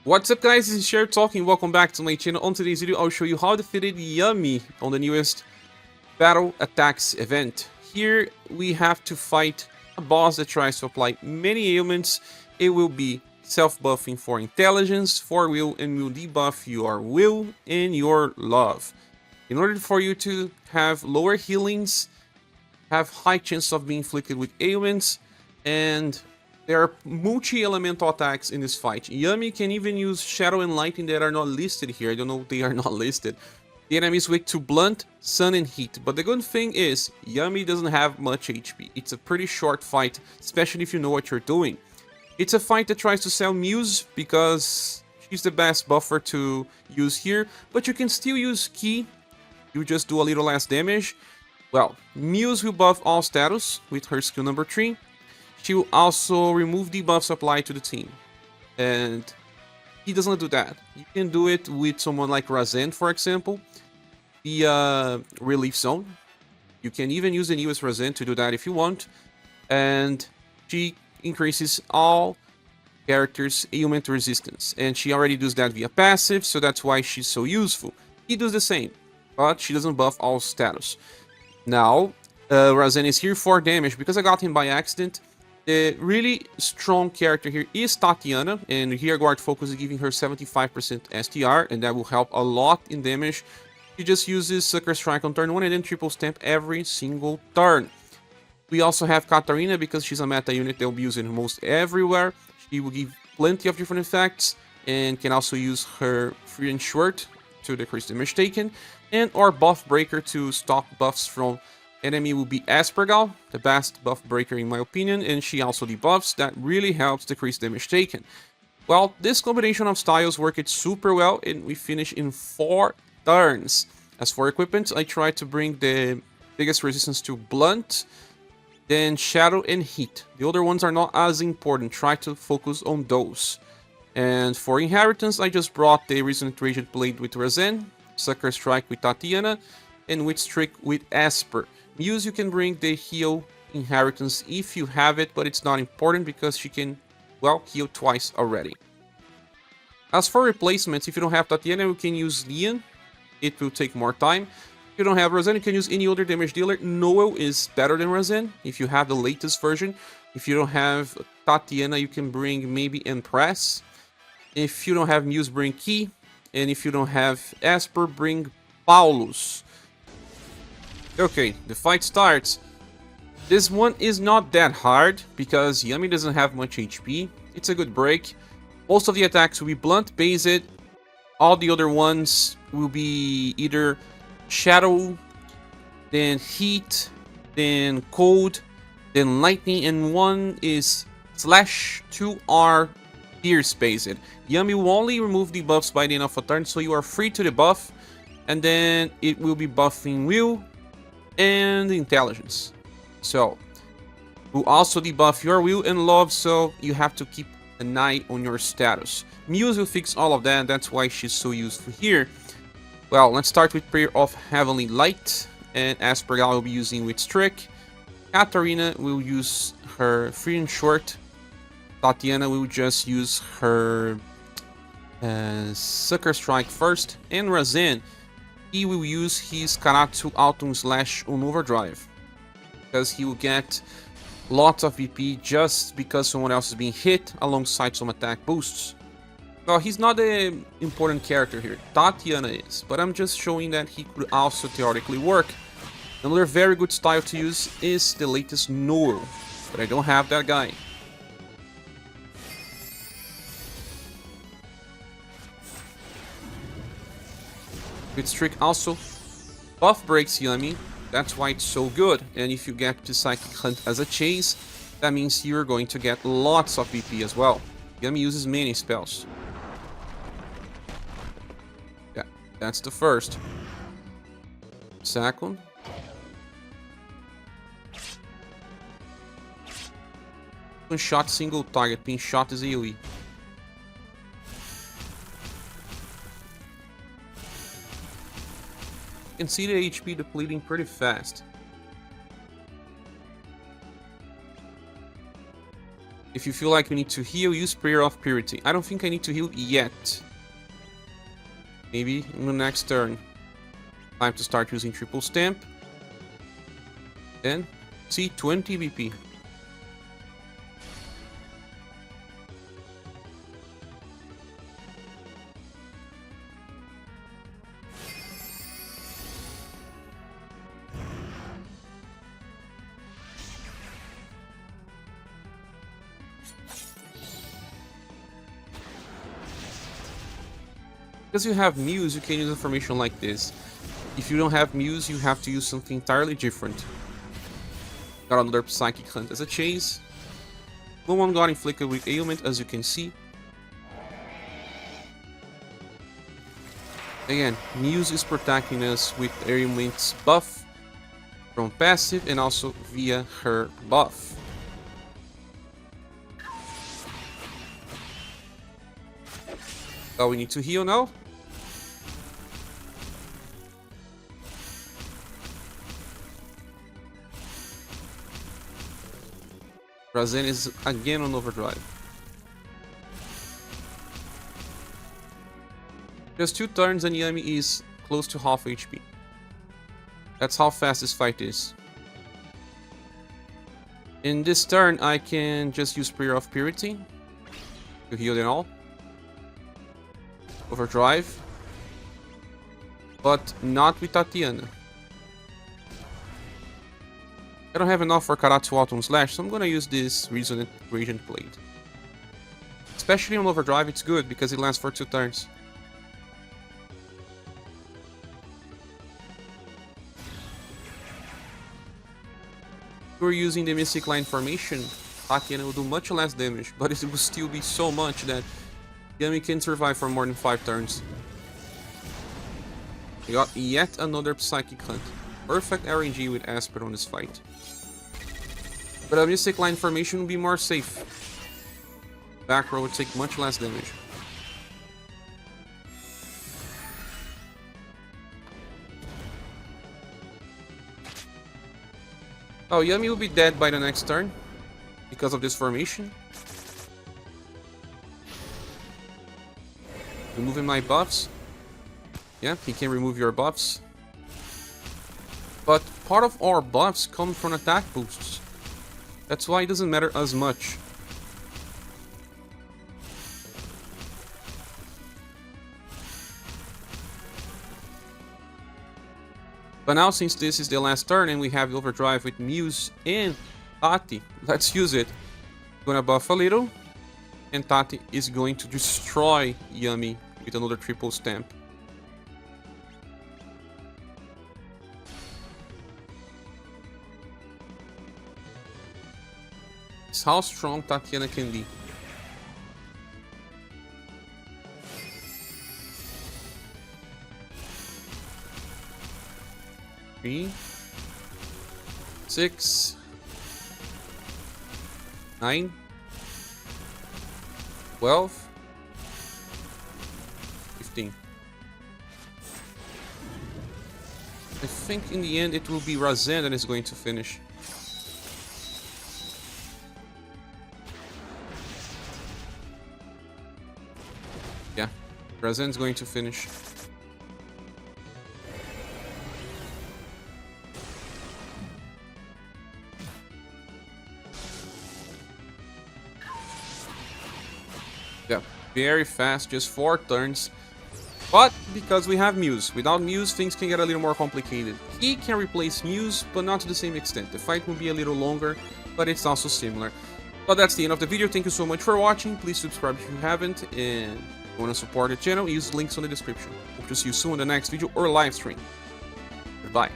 What's up guys, this is ScherBR talking, welcome back to my channel. On today's video, I'll show you how to defeat Yami on the newest Battle Attacks event. Here we have to fight a boss that tries to apply many ailments. It will be self-buffing for intelligence, for will, and will debuff your will and your love. In order for you to have lower healings, have high chance of being inflicted with ailments, and there are multi-elemental attacks in this fight. Yami can even use Shadow and Lightning that are not listed here. I don't know, they are not listed. The enemy is weak to Blunt, Sun, and Heat. But the good thing is, Yami doesn't have much HP. It's a pretty short fight, especially if you know what you're doing. It's a fight that tries to sell Muse, because she's the best buffer to use here. But you can still use Ki. You just do a little less damage. Well, Muse will buff all status with her skill number 3. She will also remove debuffs applied to the team. And he doesn't do that. You can do it with someone like Razem, for example. The Relief Zone. You can even use the newest Razem to do that if you want. And she increases all characters' ailment resistance. And she already does that via passive, so that's why she's so useful. He does the same, but she doesn't buff all status. Now, Razem is here for damage because I got him by accident. The really strong character here is Tatyana, and here Guard Focus is giving her 75% STR, and that will help a lot in damage. She just uses Sucker Strike on turn 1 and then triple stamp every single turn. We also have Katarina because she's a meta unit that will be used almost everywhere. She will give plenty of different effects and can also use her free and short to decrease damage taken, and our buff breaker to stop buffs from enemy will be Esper, the best buff breaker in my opinion, and she also debuffs. That really helps decrease damage taken. Well, this combination of styles worked super well, and we finish in 4 turns. As for equipment, I tried to bring the biggest resistance to Blunt, then Shadow and Heat. The other ones are not as important, try to focus on those. And for inheritance, I just brought the Resonant Raged Blade with Razem, Sucker Strike with Tatyana, and Witch Trick with Esper. Muse, you can bring the heal inheritance if you have it, but it's not important because she can, well, heal twice already. As for replacements, if you don't have Tatyana, you can use Leon. It will take more time. If you don't have Razem, you can use any other damage dealer. Noel is better than Razem if you have the latest version. If you don't have Tatyana, you can bring maybe Empress. If you don't have Muse, bring Ki. And if you don't have Esper, bring Paulus. Okay, the fight starts. This one is not that hard because Yami doesn't have much HP. It's a good break. Most of the attacks will be blunt based. All the other ones will be either shadow, then heat, then cold, then lightning, and one is slash, 2 are pierce based. Yami will only remove debuffs by the end of a turn, so you are free to debuff, and then it will be buffing will and intelligence. So will also debuff your will and love, so you have to keep an eye on your status. Muse will fix all of that, that's why she's so useful here. Well, let's start with Prayer of Heavenly Light, and Esper will be using Witch Trick. Katarina will use her free and short. Tatyana will just use her Sucker Strike first, and Razem, he will use his Karatsu Autumn Slash on Overdrive, because he will get lots of BP just because someone else is being hit alongside some attack boosts. Well, he's not an important character here, Tatyana is, but I'm just showing that he could also theoretically work. Another very good style to use is the latest Noel, but I don't have that guy. Witch Trick also buff breaks Yami, that's why it's so good. And if you get the Psychic Hunt as a chase, that means you're going to get lots of BP as well. Yami uses many spells. Yeah, that's the first. Second. One shot single target, pin shot is AoE. You can see the HP depleting pretty fast. If you feel like you need to heal, use Prayer of Purity. I don't think I need to heal yet. Maybe in the next turn. Time to start using Triple Stamp. Then, see, 20 BP. Because you have Muse, you can use a formation like this. If you don't have Muse, you have to use something entirely different. Got another Psychic Hunt as a chase. No one got inflicted with ailment, as you can see. Again, Muse is protecting us with ailment's buff from passive and also via her buff. Oh, we need to heal now. Razem is again on overdrive. Just 2 turns and Yami is close to half HP. That's how fast this fight is. In this turn, I can just use Prayer of Purity to heal them all. Overdrive. But not with Tatyana. I don't have enough for Karate Autumn Slash, so I'm gonna use this Resonant Radiant Blade. Especially on Overdrive, it's good because it lasts for 2 turns. If we're using the Mystic Line formation, Tatyana will do much less damage, but it will still be so much that Yami can survive for more than 5 turns. We got yet another Psychic Hunt. Perfect RNG with Esper on this fight. But a Mystic Line formation would be more safe. Back row would take much less damage. Oh, Yami will be dead by the next turn because of this formation. Removing my buffs. Yeah, he can remove your buffs. But part of our buffs come from attack boosts. That's why it doesn't matter as much. But now, since this is the last turn and we have Overdrive with Muse and Tati, let's use it. Gonna buff a little, and Tati is going to destroy Yami with another Triple Stamp. It's how strong Tatyana can be. Three, 6, 9, 12, 15. I think in the end it will be Razem that is going to finish. Yeah, Razem's going to finish. Yeah, very fast, just 4 turns. But because we have Muse, without Muse things can get a little more complicated. He can replace Muse, but not to the same extent. The fight will be a little longer, but it's also similar. But that's the end of the video. Thank you so much for watching. Please subscribe if you haven't, and if you want to support the channel, use links on the description. Hope to see you soon in the next video or live stream. Goodbye.